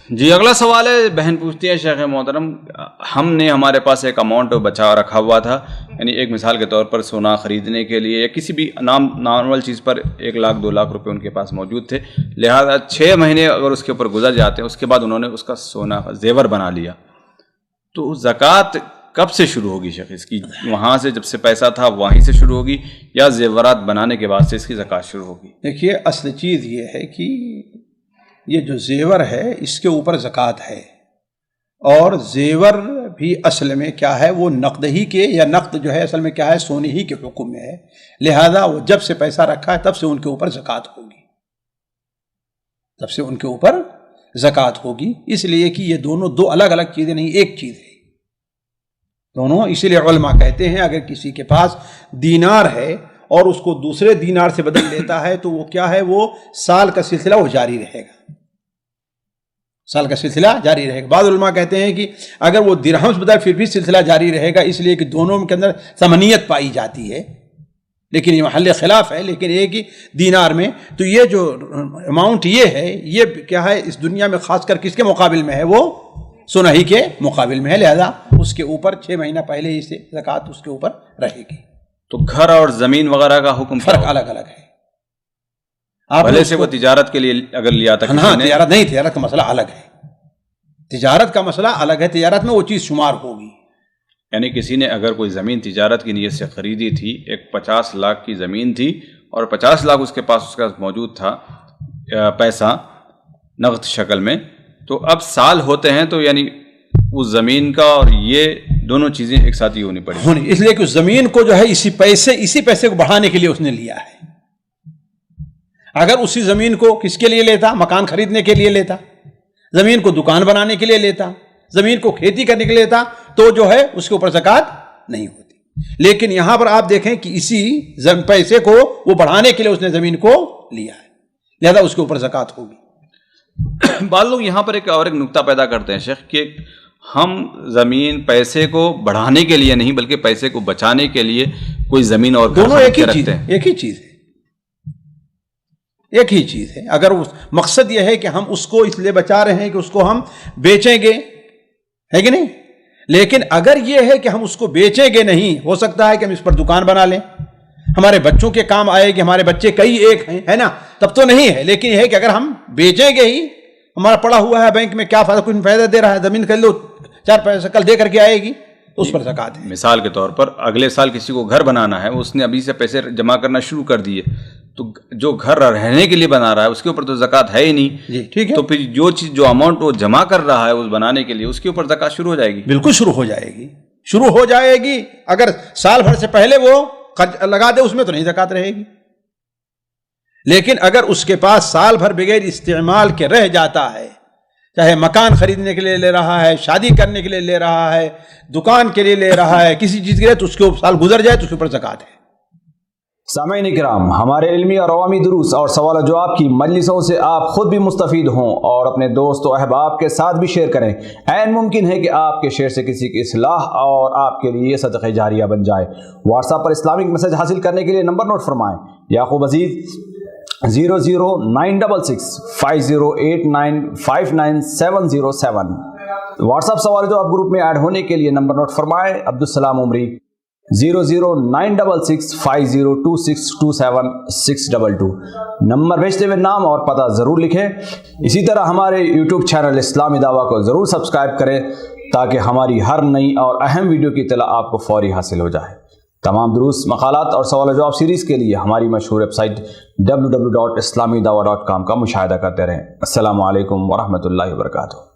جی اگلا سوال ہے، بہن پوچھتی ہے شیخ محترم، ہم نے ہمارے پاس ایک اماؤنٹ بچا رکھا ہوا تھا، یعنی ایک مثال کے طور پر سونا خریدنے کے لیے یا کسی بھی نارمل چیز پر 1 لاکھ 2 لاکھ روپے ان کے پاس موجود تھے، لہذا 6 مہینے اگر اس کے اوپر گزر جاتے ہیں، اس کے بعد انہوں نے اس کا سونا زیور بنا لیا، تو زکوٰۃ کب سے شروع ہوگی شیخ اس کی؟ وہاں سے جب سے پیسہ تھا وہیں سے شروع ہوگی یا زیورات بنانے کے بعد سے اس کی زکوٰۃ شروع ہوگی؟ دیکھیے اصل چیز یہ ہے کہ یہ جو زیور ہے اس کے اوپر زکوٰۃ ہے، اور زیور بھی اصل میں کیا ہے، وہ نقد ہی کے، یا نقد جو ہے اصل میں کیا ہے، سونے ہی کے حکم میں ہے، لہذا وہ جب سے پیسہ رکھا ہے تب سے ان کے اوپر زکوٰۃ ہوگی، تب سے ان کے اوپر زکوٰۃ ہوگی، اس لیے کہ یہ دونوں دو الگ الگ چیزیں نہیں، ایک چیز ہے دونوں۔ اسی لیے علماء کہتے ہیں اگر کسی کے پاس دینار ہے اور اس کو دوسرے دینار سے بدل لیتا ہے تو وہ کیا ہے، وہ سال کا سلسلہ وہ جاری رہے گا، سال کا سلسلہ جاری رہے گا۔ بعض علماء کہتے ہیں کہ اگر وہ درہم سے بدل پھر بھی سلسلہ جاری رہے گا، اس لیے کہ دونوں کے اندر ثمنیت پائی جاتی ہے، لیکن یہ محل خلاف ہے۔ لیکن ایک ہی دینار میں تو یہ جو اماؤنٹ یہ ہے، یہ کیا ہے، اس دنیا میں خاص کر کس کے مقابل میں ہے، وہ سونا ہی کے مقابل میں ہے، لہذا اس کے اوپر 6 مہینہ پہلے ہی سے زکوٰۃ اس کے اوپر رہے گی۔ تو گھر اور زمین وغیرہ کا حکم فرق الگ الگ ہے، بھلے سے وہ تجارت کے لیے اگر لیا تھا، ہاں تجارت نہیں، تجارت کا مسئلہ الگ ہے، تجارت کا مسئلہ الگ ہے، تجارت میں وہ چیز شمار ہوگی۔ یعنی کسی نے اگر کوئی زمین تجارت کی نیت سے خریدی تھی، ایک 50 لاکھ کی زمین تھی اور 50 لاکھ اس کے پاس اس کا موجود تھا پیسہ نقد شکل میں، تو اب سال ہوتے ہیں تو یعنی اس زمین کا اور یہ دونوں چیزیں ایک ساتھ ہی ہونی پڑی، اس لیے کہ اس زمین کو جو ہے اسی پیسے کو بڑھانے کے لیے اس نے لیا ہے۔ اگر اسی زمین کو کس کے لیے لیتا، مکان خریدنے کے لیے لیتا، زمین کو دکان بنانے کے لیے لیتا، زمین کو کھیتی کرنے کے لیے لیتا، تو جو ہے اس کے اوپر زکوٰۃ نہیں ہوتی۔ لیکن یہاں پر آپ دیکھیں کہ اسی پیسے کو وہ بڑھانے کے لیے اس نے زمین کو لیا ہے، لہذا اس کے اوپر زکوٰۃ ہوگی۔ بعض لوگ یہاں پر ایک نقطہ پیدا کرتے ہیں شیخ کہ ہم زمین پیسے کو بڑھانے کے لیے نہیں بلکہ پیسے کو بچانے کے لیے کوئی زمین اور دونوں ایک ہی چیز ہے، ایک ہی چیز ہے، ایک ہی چیز ہے۔ اگر مقصد یہ ہے کہ ہم اس کو اس لیے بچا رہے ہیں کہ اس کو ہم بیچیں گے، ہے کہ نہیں، لیکن اگر یہ ہے کہ ہم اس کو بیچیں گے نہیں، ہو سکتا ہے کہ ہم اس پر دکان بنا لیں، ہمارے بچوں کے کام آئے گی، ہمارے بچے کئی ایک ہیں، ہے نا، تب تو نہیں ہے، لیکن یہ ہے کہ اگر ہم بیچیں گے ہی، ہمارا پڑا ہوا ہے بینک میں، کیا فائدہ، کچھ فائدہ دے رہا ہے، زمین خرید لو 4 پیسے کل دے کر کے آئے گی، تو اس پر زکوٰۃ ہے۔ مثال کے طور پر اگلے سال کسی کو گھر بنانا ہے، اس نے ابھی سے پیسے جمع کرنا شروع کر دیے، تو جو گھر رہنے کے لیے بنا رہا ہے اس کے اوپر تو زکوٰۃ ہے ہی نہیں، جی ٹھیک ہے، تو پھر جو اماؤنٹ وہ جمع کر رہا ہے اس بنانے کے لیے، اس کے اوپر زکوٰۃ شروع ہو جائے گی؟ بالکل شروع ہو جائے گی، شروع ہو جائے گی۔ اگر سال بھر سے پہلے وہ لگا دے اس میں تو نہیں زکوٰۃ رہے گی، لیکن اگر اس کے پاس سال بھر بغیر استعمال کے رہ جاتا ہے، چاہے مکان خریدنے کے لیے لے رہا ہے، شادی کرنے کے لیے لے رہا ہے، دکان کے لیے لے رہا ہے، کسی چیز کے لیے، تو اس کے سال گزر جائے تو اس کے اوپر زکوٰۃ ہے۔ سامعین کرام، ہمارے علمی اور عوامی دروس اور سوال و جواب کی مجلسوں سے آپ خود بھی مستفید ہوں اور اپنے دوست و احباب کے ساتھ بھی شیئر کریں۔ عین ممکن ہے کہ آپ کے شیئر سے کسی کی اصلاح اور آپ کے لیے صدقہ جاریہ بن جائے۔ واٹس ایپ پر اسلامک میسج حاصل کرنے کے لیے نمبر نوٹ فرمائیں: یعقوب عزیز 00966 5089590707۔ واٹس ایپ سوال جو آپ گروپ میں ایڈ ہونے کے لیے نمبر نوٹ فرمائیں: عبدالسلام عمری 00966 502627 نمبر بھیجتے ہوئے نام اور پتہ ضرور لکھیں۔ اسی طرح ہمارے یوٹیوب چینل اسلامی دعویٰ کو ضرور سبسکرائب کریں تاکہ ہماری ہر نئی اور اہم ویڈیو کی اطلاع آپ کو فوری حاصل ہو جائے۔ تمام دروس، مقالات اور سوال و جواب سیریز کے لیے ہماری مشہور ویب سائٹ www.islamidawah.com کا مشاہدہ کرتے رہیں۔ السلام علیکم ورحمۃ اللہ وبرکاتہ۔